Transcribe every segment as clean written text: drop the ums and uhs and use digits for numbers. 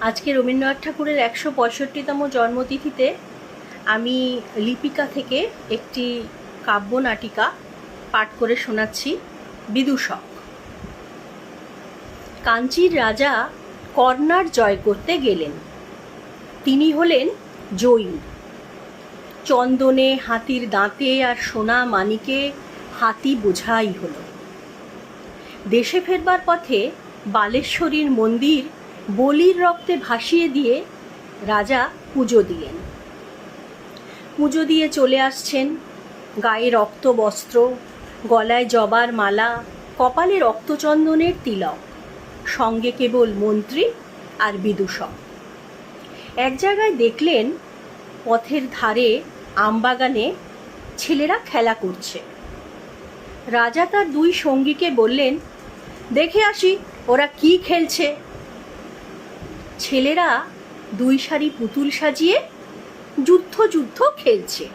আজকে রবীন্দ্রনাথ ঠাকুরের ১৬৫তম জন্মতিথিতে আমি লিপিকা থেকে একটি কাব্য নাটিকা পাঠ করে শোনাচ্ছি। বিদূষক। কাঞ্চির রাজা কর্ণার জয় করতে গেলেন। তিনি হলেন জয়ী। চন্দনে, হাতির দাঁতে আর সোনা মানিকে হাতি বোঝাই হলো। দেশে ফেরবার পথে বালেশ্বরীর মন্দির বলির রক্তে ভাসিয়ে দিয়ে রাজা পুজো দিলেন। পুজো দিয়ে চলে আসছেন, গায়ে রক্ত বস্ত্র, গলায় জবার মালা, কপালে রক্তচন্দনের তিলক, সঙ্গে কেবল মন্ত্রী আর বিদূষক। এক জায়গায় দেখলেন পথের ধারে আমবাগানে ছেলেরা খেলা করছে। রাজা তার দুই সঙ্গীকে বললেন, দেখে আসি ওরা কি খেলছে। ছেলেরা দুই সারি পুতুল সাজিয়ে যুদ্ধ খেলছে।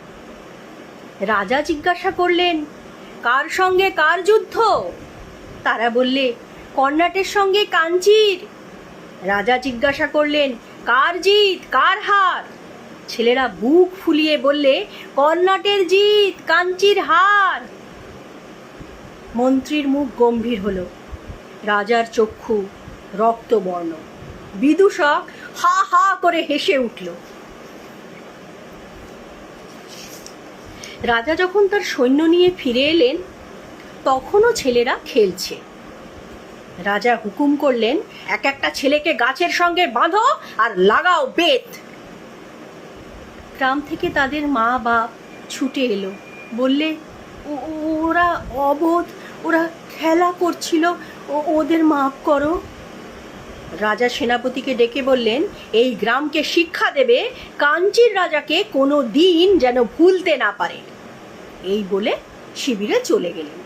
রাজা জিজ্ঞাসা করলেন, কার সঙ্গে কার যুদ্ধ? তারা বললে, কর্ণাটের সঙ্গে কাঞ্চির। রাজা জিজ্ঞাসা করলেন, কার জিত কার হার? ছেলেরা বুক ফুলিয়ে বললে, কর্ণাটের জিত, কাঞ্চির হার। মন্ত্রীর মুখ গম্ভীর হলো, রাজার চক্ষু রক্তবর্ণ। বিদূষক হা হা করে হেসে উঠল। রাজা যখন তার সৈন্য নিয়ে ফিরে এলেন, তখনও ছেলেরা খেলছে। রাজা হুকুম করলেন, এক একটা ছেলেকে গাছের সঙ্গে বাঁধো আর লাগাও বেত। গ্রাম থেকে তাদের মা বাপ ছুটে এলো, বললে, ওরা অবোধ, ওরা খেলা করছিল, ওদের মাফ করো। রাজা সেনাপতিকে ডেকে বললেন, এই গ্রামকে শিক্ষা দেবে কাঞ্চির রাজাকে কোনো দিন যেন ভুলতে না পারে। এই বলে শিবিরে চলে গেলেন।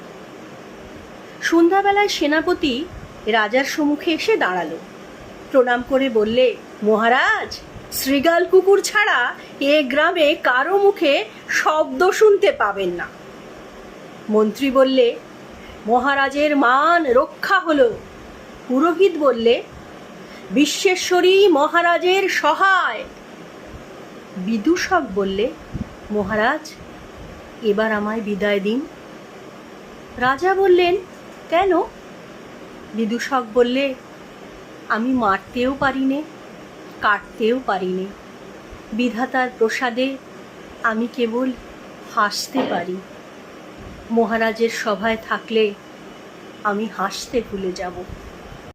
সন্ধ্যাবেলায় সেনাপতি রাজার সম্মুখে এসে দাঁড়ালো। প্রণাম করে বললে, মহারাজ, শৃগাল কুকুর ছাড়া এ গ্রামে কারো মুখে শব্দ শুনতে পাবেন না। মন্ত্রী বললে, মহারাজের মান রক্ষা হলো। পুরোহিত বললে, বিশ্বেশ্বরী মহারাজের সহায়। বিদূষক বললে, মহারাজ, এবার আমায় বিদায় দিন। রাজা বললেন, কেন? বিদূষক বললে, আমি মারতেও পারি নে, কাটতেও পারি নে। বিধাতার প্রসাদে আমি কেবল হাসতে পারি। মহারাজের সভায় থাকলে আমি হাসতে ভুলে যাব।